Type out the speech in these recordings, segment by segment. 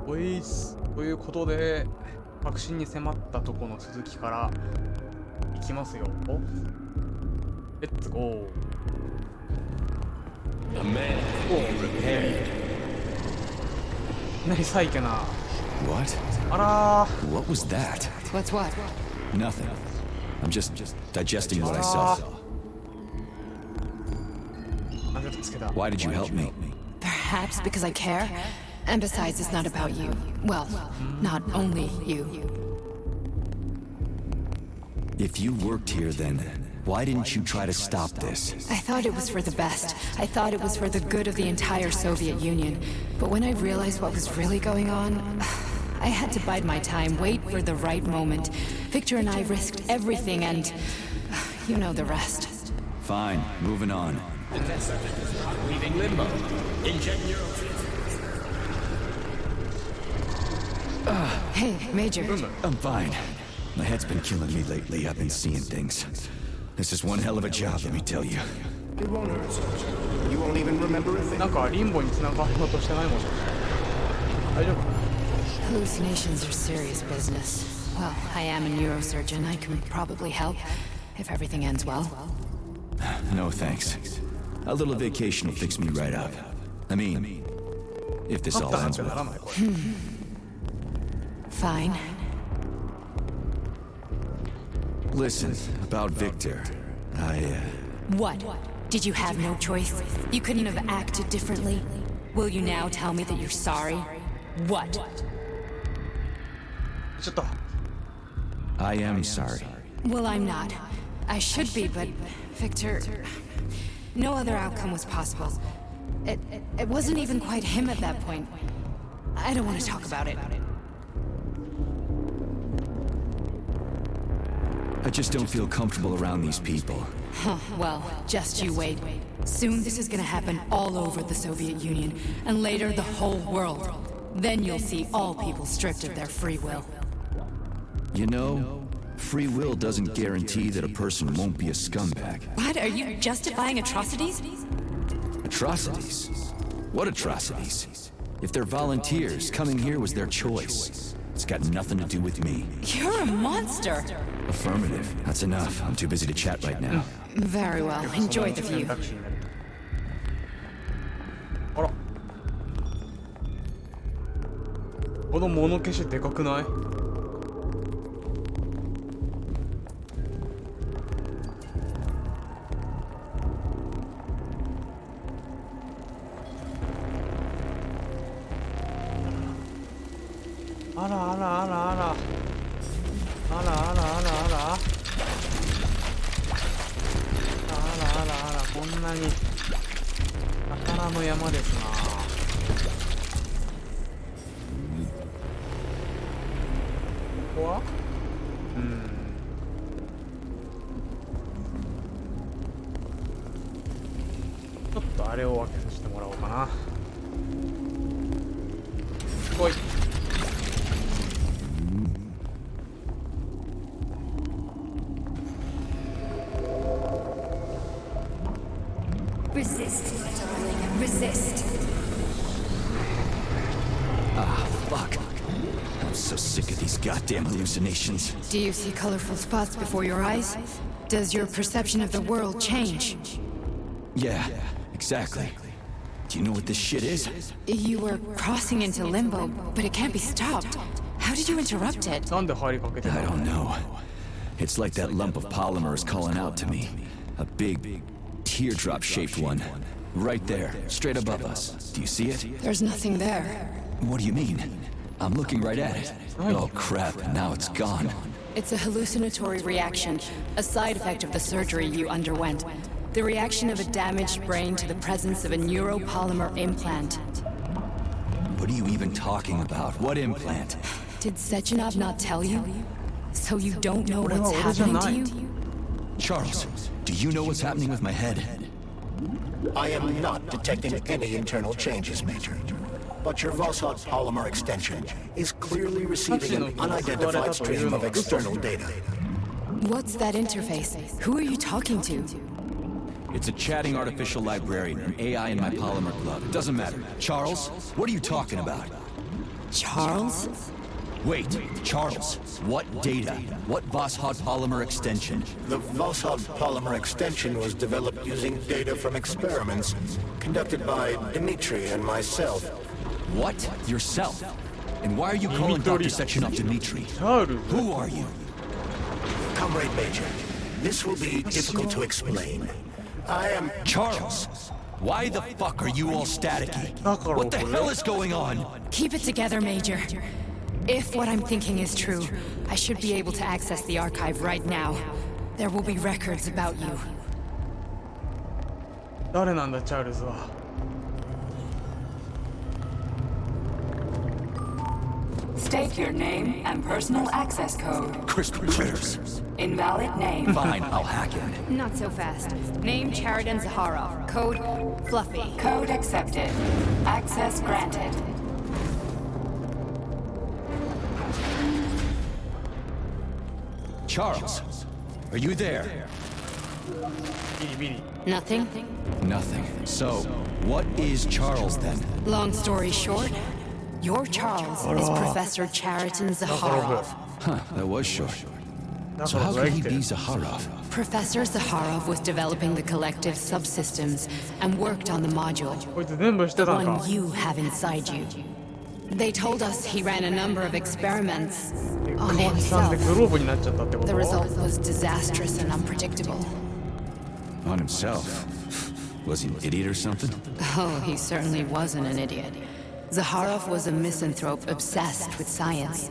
おいっす。ということで、確信に迫ったとこの続きからいきますよ。お、レッツゴー。何さいけな。What? あらー。 What was that? What's what? Nothing. I'm just digesting what I saw. なんで助けた。 Why did you help me? Perhaps because I care? And besides, it's not about you. Well, not only you. If you worked here, then why didn't you try to stop this? I thought it was for the best. I thought it was for the good of the entire Soviet Union. But when I realized what was really going on, I had to bide my time, wait for the right moment. Victor and I risked everything and you know the rest. Fine, moving on. Leaving limbo. Inject Hey, Major. I'm fine. My head's been killing me lately. I've been seeing things. This is one hell of a job, let me tell you. It won't hurt, soldier. You won't even remember a thing. なんかリンボに繋がろうとしてないもん。大丈夫かな。 Hallucinations are serious business. Well, I am a neurosurgeon. I can probably help if everything ends well. No thanks. A little vacation will fix me right up. I mean, if this all ends well. Fine. Listen, about Victor, What? Did you have no choice? You couldn't have acted differently? Will you now tell me that you're sorry? What? ちょっと。 I am sorry. Well, I'm not. I should be, but Victor... No other outcome was possible. It wasn't even quite him at that point. I don't want to talk about it. I just don't feel comfortable around these people. Huh, well, just you wait. Soon this is gonna happen all over the Soviet Union, and later the whole world. Then you'll see all people stripped of their free will. You know, free will doesn't guarantee that a person won't be a scumbag. What? Are you justifying atrocities? Atrocities? What atrocities? If they're volunteers, coming here was their choice. It's got nothing to do with me. You're a monster! Affirmative. That's enough. I'm too busy to chat right now. Very well. Enjoy the view. あら。この物消しでかくない？あらあらあらあら。あらあらあらあら。あらあらあら、こんなに宝の山ですな。ここは？ちょっとあれを分けさせてもらおうかな。来い。Resist, my darling. Resist. Ah, fuck. I'm so sick of these goddamn hallucinations. Do you see colorful spots before your eyes? Does your perception of the world change? Yeah, exactly. Do you know what this shit is? You were crossing into limbo, but it can't be stopped. How did you interrupt it? なんで入りかけてた I の？ don't know. It's like that lump of polymer is calling out to me. A big, teardrop-shaped one. Right there, straight above us. Do you see it? There's nothing there. What do you mean? I'm looking right at it. Oh crap, now it's gone. It's a hallucinatory reaction, a side effect of the surgery you underwent. The reaction of a damaged brain to the presence of a neuropolymer implant. What are you even talking about? What implant? Did Sechenov not tell you? So you don't know what's happening to you? Charles, do you know what's happening with my head? I am not detecting any internal changes, Major. But your Vosot polymer extension is clearly receiving an unidentified stream of external data. What's that interface? Who are you talking to? It's a chatting artificial librarian, an AI in my polymer glove. It doesn't matter. Charles, what are you talking about? Charles? Wait, Charles, what data? What Voskhod polymer extension? The Voskhod polymer extension was developed using data from experiments conducted by Dmitri and myself. What? Yourself? And why are you calling Dr. Sechenov Dmitri? チャールズ Who are you? Comrade Major, this will be difficult to explain. I am Charles! Why the fuck are you all staticky? What the hell is going on? Keep it together, Major. If what I'm thinking is true, I should be able to access the archive right now. There will be records about you. 誰なんだチャールズは。 State your name and personal access code. Critters. Invalid name. Fine, I'll hack it. Not so fast. Name Chariton Zaharov. Code Fluffy. Code accepted. Access granted. Charles, are you there? ビリビリ。 Nothing? Nothing. So, what is Charles then? Long story short, your Charles is Professor Chariton Zaharov. Huh, that was short. だ So から how それ could 生 he きてる be Zaharov? Professor Zaharov was developing the collective subsystems and worked on the module, こいつ全部知って the たんか。 one you have inside you. They told us he ran a number of experiments on 川木さんで himself. グローブになっちゃったってこ The と？ result was disastrous and unpredictable. On himself? Was he an idiot or something? Oh, he certainly wasn't an idiot. Zaharov was a misanthrope obsessed with science.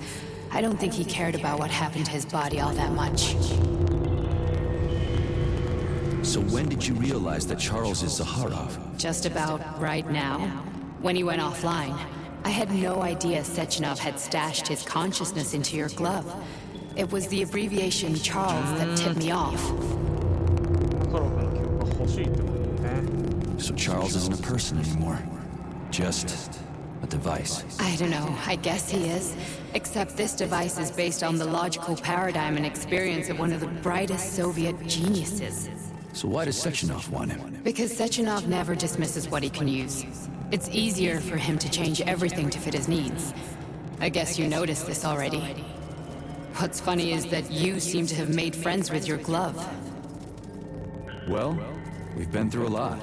I don't think he cared about what happened to his body all that much. So when did you realize that Charles is Zaharov? Just about right now, when he went offline, I had no idea Sechenov had stashed his consciousness into your glove. It was the abbreviation Charles that tipped me off. カロフの曲が欲しいってことね。 So Charles isn't a person anymore. Just a device. I don't know, I guess he is. Except this device is based on the logical paradigm and experience of one of the brightest Soviet geniuses. So why does Sechenov want him? Because Sechenov never dismisses what he can use. It's easier for him to change everything to fit his needs. I guess you noticed this already. What's funny is that you seem to have made friends with your glove. Well, we've been through a lot.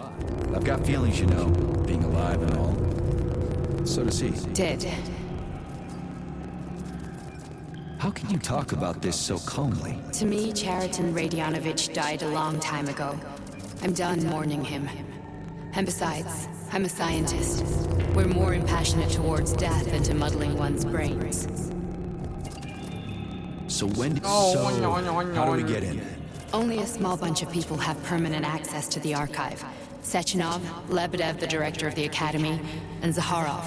I've got feelings, you know, being alive and all. So does he. Did. How can you talk about this so calmly? To me, Chariton Radionovich died a long time ago. I'm done mourning him. And besides, I'm a scientist. We're more impassionate towards death than to muddling one's brains. So when did... So, how do we get in? Only a small bunch of people have permanent access to the archive. Sechenov, Lebedev, the director of the academy, and Zaharov.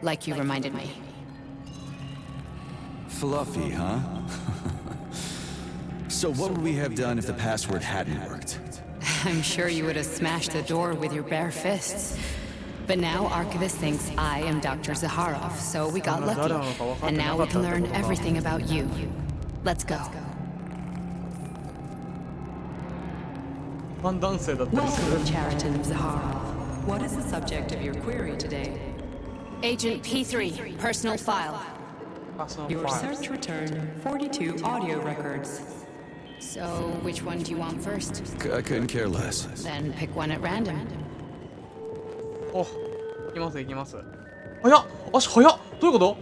Like you reminded me. Fluffy, huh? So what would we have done if the password hadn't worked? I'm sure you would have smashed the door with your bare fists. But now Archivist thinks I am Dr. Zaharov, so we got lucky. And now we can learn everything about you. Let's go. 一般男性だったりする。 Welcome, Chariton Zaharov. What is the subject of your query today? Agent P3, personal file. Your search returned 42 audio records. So, which one do you want first? I couldn't care less. Then pick one at random. お、行きます行きます。早っ、足早っ。どういうこと？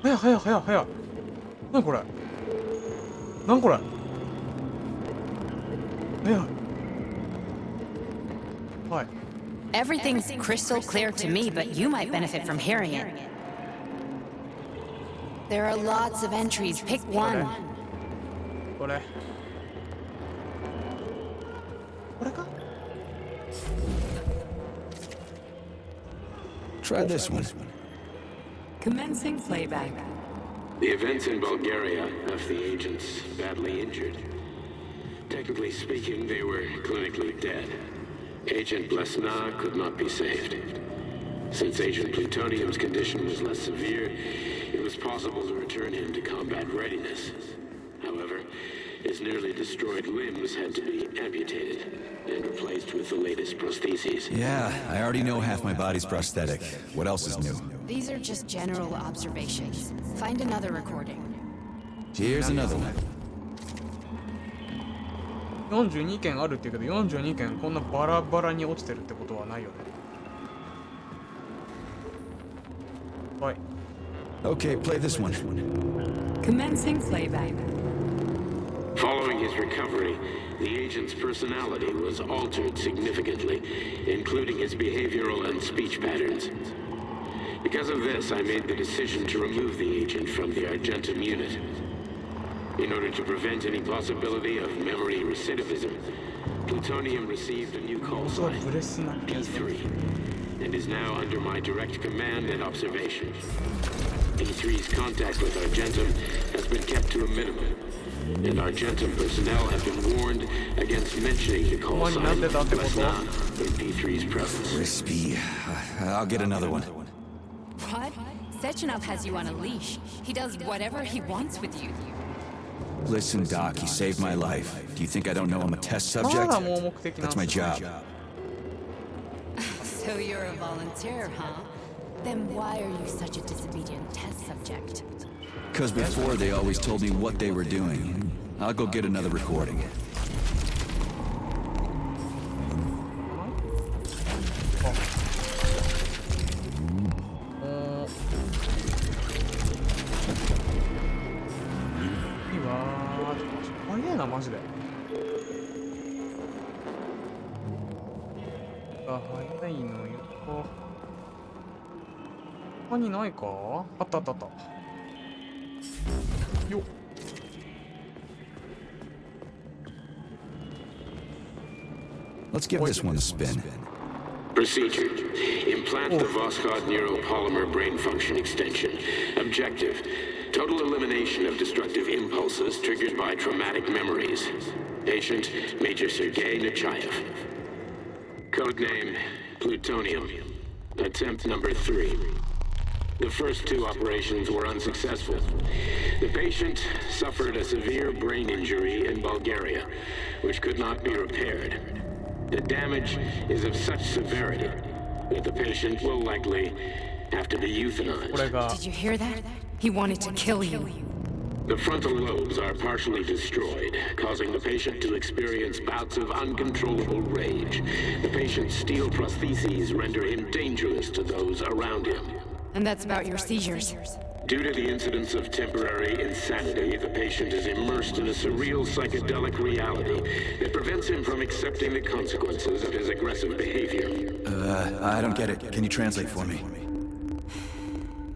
早い早い早い早い。なにこれ？なんこれ？早い。はい。 Everything's crystal clear to me, but you might benefit from hearing it. There are lots of entries. Pick one. これ。これか？ Try this one. Commencing playback. The events in Bulgaria left the agents badly injured. Technically speaking, they were clinically dead. Agent Blesna could not be saved. Since Agent Plutonium's condition was less severe, it was possible to return him to combat readiness. However, his nearly destroyed limbs had to be amputated and replaced with the latest prostheses. Yeah, I already know half my body's prosthetic. What else is new? These are just general observations. Find another recording. Here's another one. 42件あるって言うけど、42件こんなバラバラに落ちてるってことはないよね。はい。Okay, play this one. Commencing playback. Following his recovery, the agent's personality was altered significantly, including his behavioral and speech patterns. Because of this, I made the decision to remove the agent from the Argentum unit. In order to prevent any possibility of memory recidivism, Plutonium received a new call sign, P3, and is now under my direct command and observation. P3's contact with Argentum has been kept to a minimum, and Argentum personnel have been warned against mentioning the call sign Lesnar in P3's presence. Crispy. I'll get another one. What? Sechenov has you on a leash. He does whatever he wants with you. Listen, Doc, he saved my life. Do you think I don't know I'm a test subject? That's my job. So you're a volunteer, huh? Then why are you such a disobedient test subject? Because before they always told me what they were doing. I'll go get another recording. Let's give this one a spin. Procedure. Implant the Voskhod neuropolymer brain function extension. Objective. Total elimination of destructive impulses triggered by traumatic memories. Patient, Major Sergei Nechayev. Codename, Plutonium. Attempt number 3. The first 2 operations were unsuccessful. The patient suffered a severe brain injury in Bulgaria, which could not be repaired. The damage is of such severity that the patient will likely have to be euthanized. Did you hear that? He wanted to kill you. The frontal lobes are partially destroyed, causing the patient to experience bouts of uncontrollable rage. The patient's steel prostheses render him dangerous to those around him. And that's about your seizures. Due to the incidence of temporary insanity, the patient is immersed in a surreal psychedelic reality that prevents him from accepting the consequences of his aggressive behavior. I don't get it. Can you translate for me?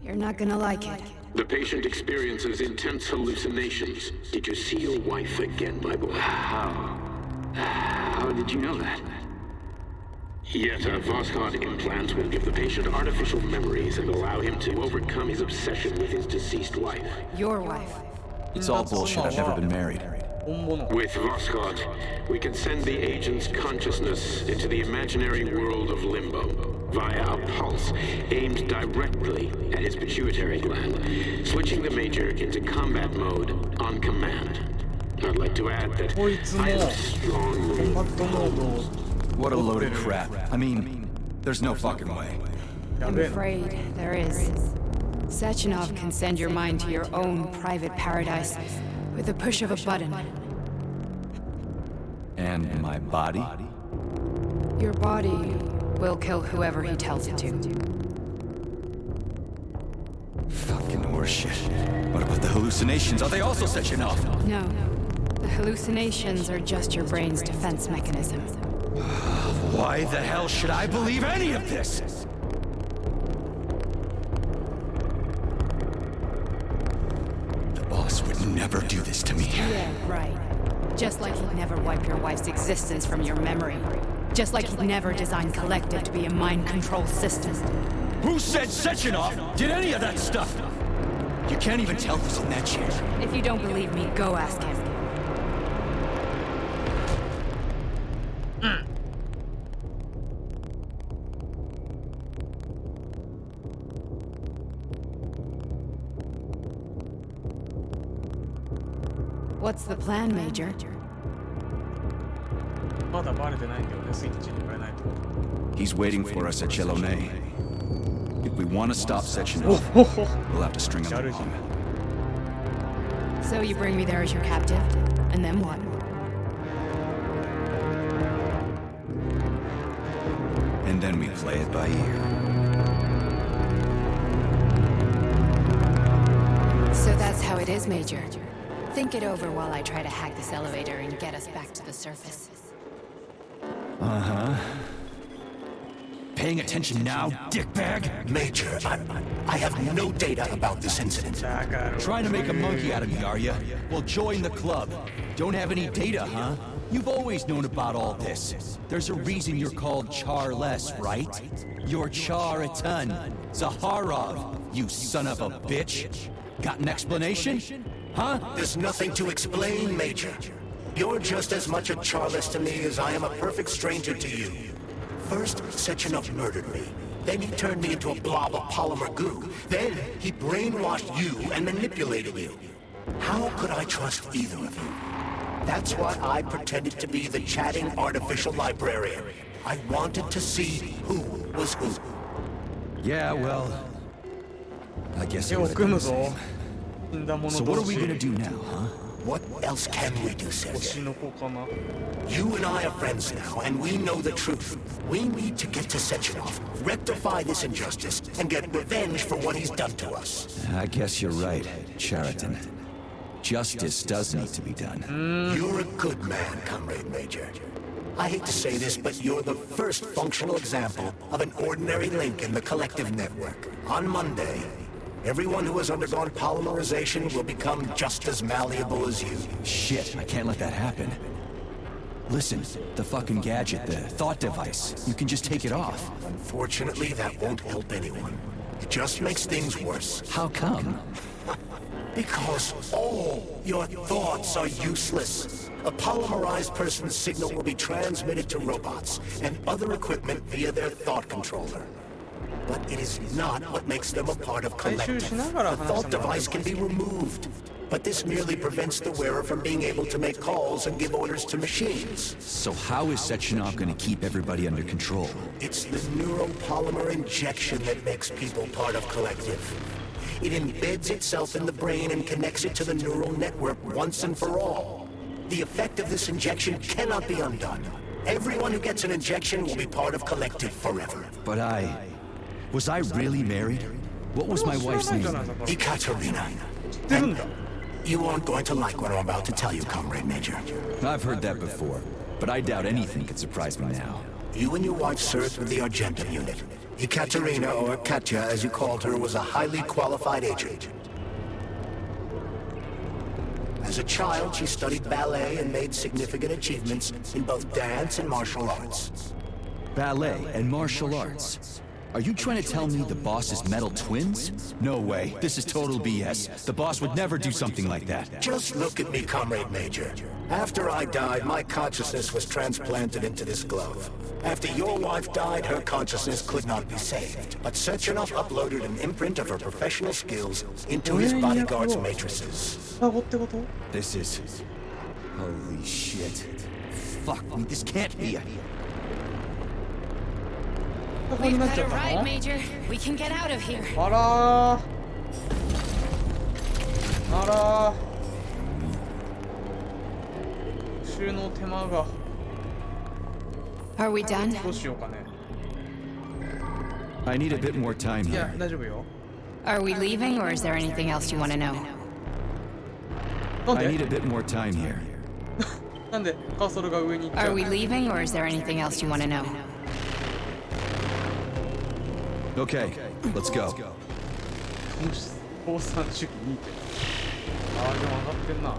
You're not gonna like it. The patient experiences intense hallucinations. Did you see your wife again, my boy? How did you know that? Yet Voskhod implants will give the patient artificial memories and allow him to overcome his obsession with his deceased wife. Your wife. It's all bullshit. I've never been married. With Voskhod, we can send the agent's consciousness into the imaginary world of limbo via a pulse aimed directly at his pituitary gland, switching the Major into combat mode on command. I'd like to add that I am strongly... What a load of crap. I mean, there's no fucking way. I'm afraid there is. Sechenov can send your mind to your own private paradise with the push of a button. And my body? Your body will kill whoever he tells it to. Fucking horseshit. What about the hallucinations? Are they also setting off? No. The hallucinations are just your brain's defense mechanism. Why the hell should I believe any of this? The boss would never do this to me. Yeah, right. Just like he'd never wipe your wife's existence from your memory. Just like he'd never design Collective to be a mind control system. Who said Sechenov did any of that stuff? You can't even tell who's in that chair. If you don't believe me, go ask him. What's the plan, Major? まだバレてないけどね、スイッチに変えないと。 He's waiting for us at Chelone. If we want to stop Sechenov, ほほ we'll have to string him やるじゃ along. ん。 So you bring me there as your captive, and then what? And then we play it by ear. So that's how it is, Major. Think it over while I try to hack this elevator and get us back to the surface. Uh-huh. Paying attention now, dickbag? Major, I have no data about this incident. だから Trying to make a monkey out of me, are ya? Well, join the club. Don't have any data, huh? You've always known about all this. There's a reason you're called Charless, right? You're Char a ton. Zaharov, you son of a bitch. Got an explanation? Huh? There's nothing to explain, Major. You're just as much a Charless to me as I am a perfect stranger to you. First, Sechenov murdered me. Then he turned me into a blob of polymer goo. Then he brainwashed you and manipulated you. How could I trust either of you? That's why I pretended to be the chatting artificial librarian. I wanted to see who was who. Yeah, well... I guess 手 it を was 組むぞ。死んだ者 So what 同 are we 士。 gonna do now, huh? What else can we do, 推し Sergei? の子かな。 You and I are friends now, and we know the truth. We need to get to Sechenov, rectify this injustice, and get revenge for what he's done to us. I guess you're right, Chariton. Justice does need to be done. You're a good man, Comrade Major. I hate to say this, but you're the first functional example of an ordinary link in the collective network. On Monday, everyone who has undergone polymerization will become just as malleable as you. Shit, I can't let that happen. Listen, the fucking gadget, the thought device, you can just take it off. Unfortunately, that won't help anyone. It just makes things worse. How come? Because all your thoughts are useless. A polymerized person's signal will be transmitted to robots and other equipment via their thought controller. But it is not what makes them a part of collective. The thought device can be removed, but this merely prevents the wearer from being able to make calls and give orders to machines. So how is Sechenov gonna keep everybody under control? It's the neuropolymer injection that makes people part of collective. It embeds itself in the brain and connects it to the neural network once and for all. The effect of this injection cannot be undone. Everyone who gets an injection will be part of collective forever. But was I really married? What was my wife's name? Ekaterina. 知ってるんだ。 You aren't going to like what I'm about to tell you, Comrade Major. I've heard that before, but I doubt anything could surprise me now. You and your wife served with the Argentum unit. Ekaterina, or Katya as you called her, was a highly qualified agent. As a child, she studied ballet and made significant achievements in both dance and martial arts. Ballet and martial arts. Are you trying to tell me the boss is metal twins? No way. This is total BS. The boss would never do something like that. Just look at me, Comrade Major. After I died, my consciousness was transplanted into this glove. After your wife died, her consciousness could not be saved. But Sechenov uploaded an imprint of her professional skills into his bodyguard's matrices. 双子ってこと？ This is... Holy shit. Fuck me, this can't be a... 双子に We've なっ got ちゃ a った ride, の？ Major. We can get out of here. あらー。あらー。復讐の手間が Are we done? どうしようかね。 I need a bit more time いや here. 大丈夫よ。 Are we leaving, or is there anything else you want to know? なん I need で？ a bit more time here. なんでカーソルが上に行っちゃ Are う？ we leaving, or is there anything else you want to know? Okay, let's go. 降参主義2点。あーでも上がってんな。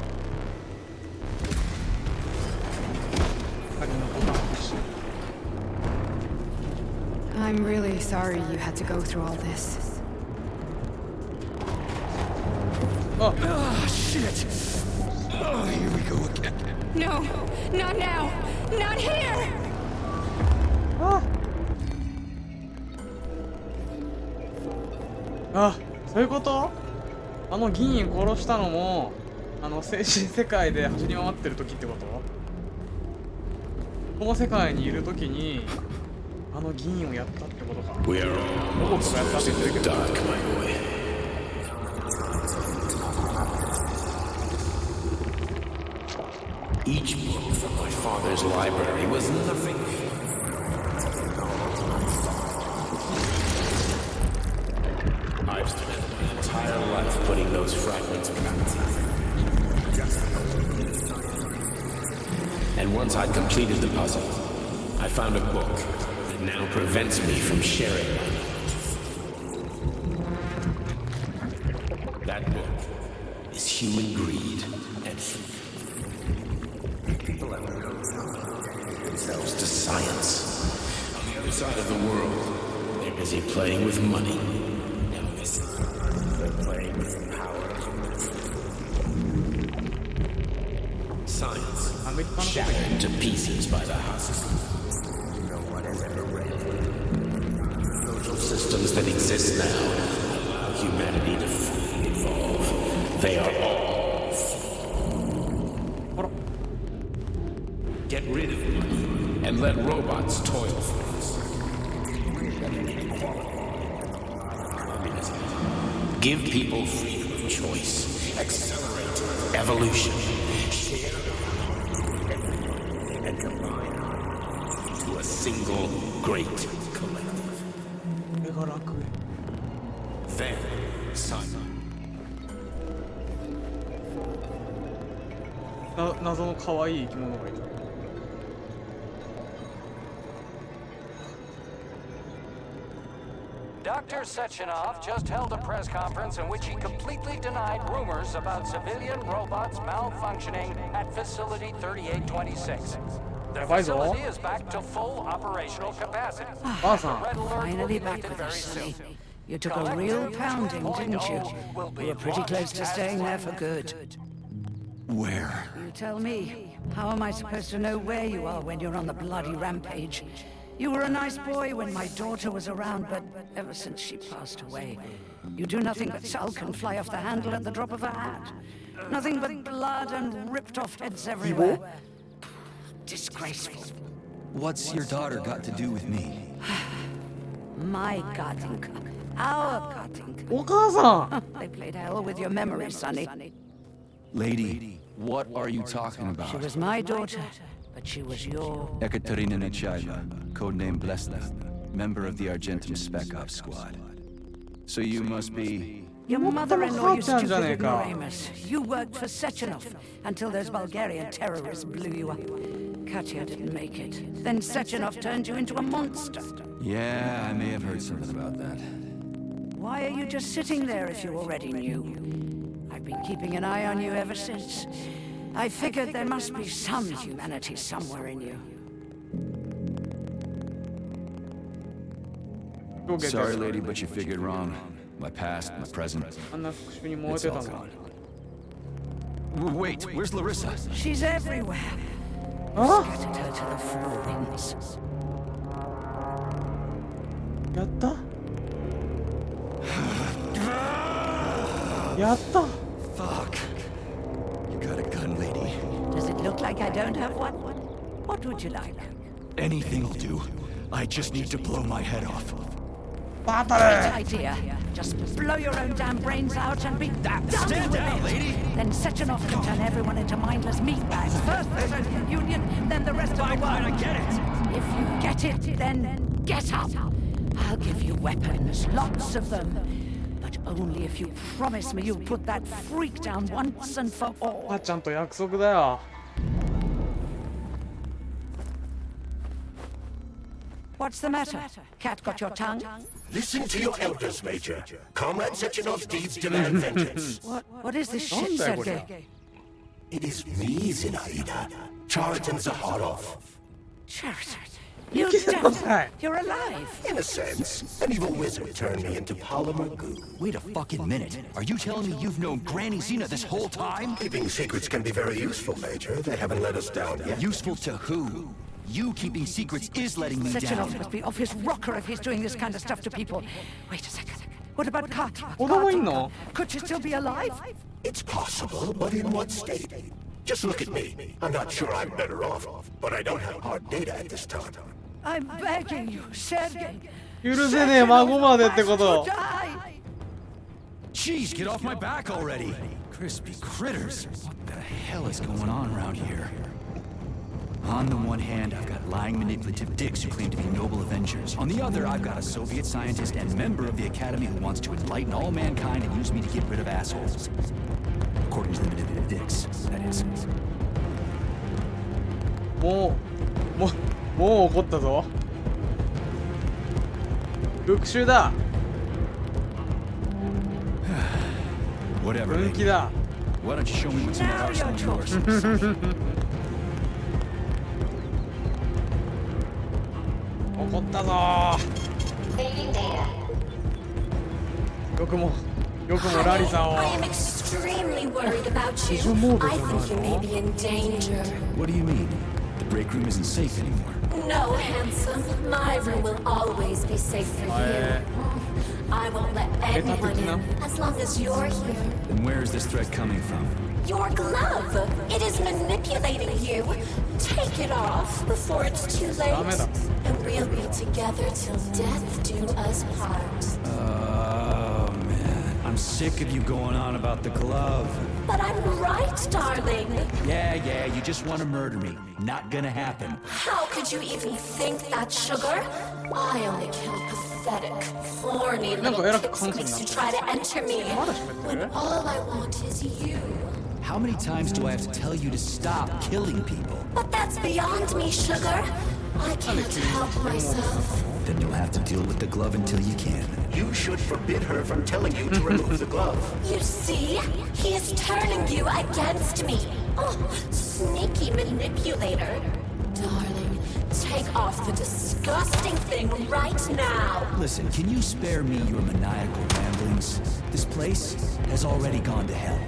鍵のボタンあるし。 I'm really sorry you had to go through all this. あ、 Ah, shit! Oh, here we go again. No, not now, not here! あ、そういうこと？あの議員殺したのも精神世界で走り回ってる時ってこと？この世界にいる時にあの議員をやったってことか。 We are all ロボットがやったって言ってるけど。 dark, my boy. Each book from my father's library was nothing. I've spent my entire life putting those fragments back together. And once I'd completed the puzzle, I found a book that now prevents me from sharing my knowledge. That book is human greed and fear. People have themselves to science. On the other side of the world, they're busy playing with money. They're playing with power. Science shattered to pieces by the husks. No one has ever read. Social systems that exist now allow humanity to fully evolve. They are all flawed. Get rid of money and let robots toil for us. Give people freedom of choice. Accelerate evolution. Share and combine to a single great collective. Then, son. 謎の可愛い生き物がいる。Dr. Sechenov just held a press conference in which he completely denied rumors about civilian robots malfunctioning at Facility 3826. The facility is back to full operational capacity. Finally back with us, Sonny. You took a real pounding, didn't you? You were pretty close to staying there for good. Where? You tell me. How am I supposed to know where you are when you're on the bloody rampage? You were a nice boy when my daughter was around, but ever since she passed away, you do nothing but sulk and fly off the handle at the drop of a hat. Nothing but blood and ripped off heads everywhere. Disgraceful. What's your daughter got to do with me? My Gatinka. Our Gatinka. お母さん They played hell with your memory, Sonny. Lady, what are you talking about? She was my daughter, but she was your... Ekaterina Nechaeva, codename Blesna, member of the Argentum Spec Ops squad. So you must be... Your mother-in-law used to stupid ignoramus. You worked for Sechenov until those Bulgarian terrorists blew you up. Katya didn't make it. Then Sechenov turned you into a monster. Yeah, I may have heard something about that. Why are you just sitting there if you already knew? I've been keeping an eye on you ever since. I figured there must be some humanity somewhere in you. Sorry, lady, but you figured wrong. My past, my present. It's all gone. Wait, where's Larissa? She's everywhere. Scattered her to the four winds. やったやった Fuck. You got a gun, lady. Does it look like I don't have one? What would you like? Anything'll do. I just need to blow my head off. Great idea. Just blow your own damn brains out and be done Stand with down, it. lady. Then Sechenov can turn everyone into mindless meatbags. First the Soviet Union, then the rest of the world. I get it. If you get it, then get up. I'll give you weapons, lots of them. But only if you promise me you'll put that freak down once and for all. あちゃんと約束だよ。What's the matter? Cat got your tongue? Listen to your elders, Major. Comrade Sechenov's deeds demand vengeance. What is this shit, Sergei? It is me, Zinaida. Chariton Zaharov. Chariton? You dead? You're alive. In a sense, an evil wizard turned me into polymer goo. Wait a fucking minute. Are you telling me you've known Granny Zena this whole time? Keeping secrets can be very useful, Major. They haven't let us down yet. Useful to who? You keeping secrets is letting me Sechenov down. must be off his rocker if he's doing this kind of stuff to people. Wait a second. What about Katya? Could she still be alive? It's possible, but in what state? Just look at me. I'm not sure I'm better off, but I don't have hard data at this time. I'm begging you, Sergei. 許せねえ孫までってこと。 Jeez, get off my back already! Crispy critters! What the hell is going on around here? On the one hand, I've got lying, manipulative dicks who claim to be noble avengers. On the other, I've got a Soviet scientist and member of the Academy who wants to enlighten all mankind and use me to get rid of assholes. According to the manipulative dicks, that is. もう怒ったぞ。復讐だ。 Whatever. 分岐だ。 Why don't you show me what's in that arsenal of yours? 怒ったぞ。よくもラリさんを。 I am extremely worried about you. I think you may be in danger. What do you mean? The break room isn't safe anymore. No, handsome. My room will always be safe for you. I won't let anyone in as long as you're here. Then where is this threat coming from? Your glove. It is manipulating you. Take it off before it's too late. And we'll be together till death do us part. Oh, man. I'm sick of you going on about the glove. But I'm right, darling. Yeah, you just want to murder me. Not gonna happen. How could you even think that, sugar? I only kill pathetic, horny little pipsqueaks who try to enter me. When all I want is you. How many times do I have to tell you to stop killing people? But that's beyond me, sugar. I can't help myself. Then you'll have to deal with the glove until you can. You should forbid her from telling you to remove the glove. You see? He is turning you against me. Oh, sneaky manipulator. Darling, take off the disgusting thing right now. Listen, can you spare me your maniacal ramblings? This place has already gone to hell.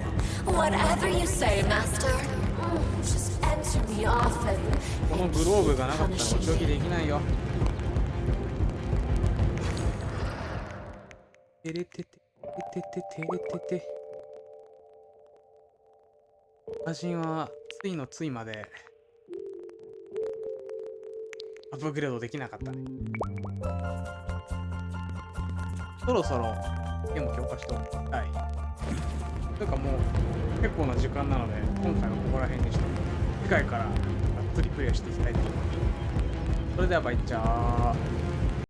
Whatever you say, master. Just answer me often. このグローブがなかったらお仕置きできないよ。てれてててててれてて。魔人はついのついまでアップグレードできなかったね。そろそろゲーム強化しておきたい。というかもう結構な時間なので今回はここら辺にして次回からがっつりクリアしていきたいと思います。それではバイチャー。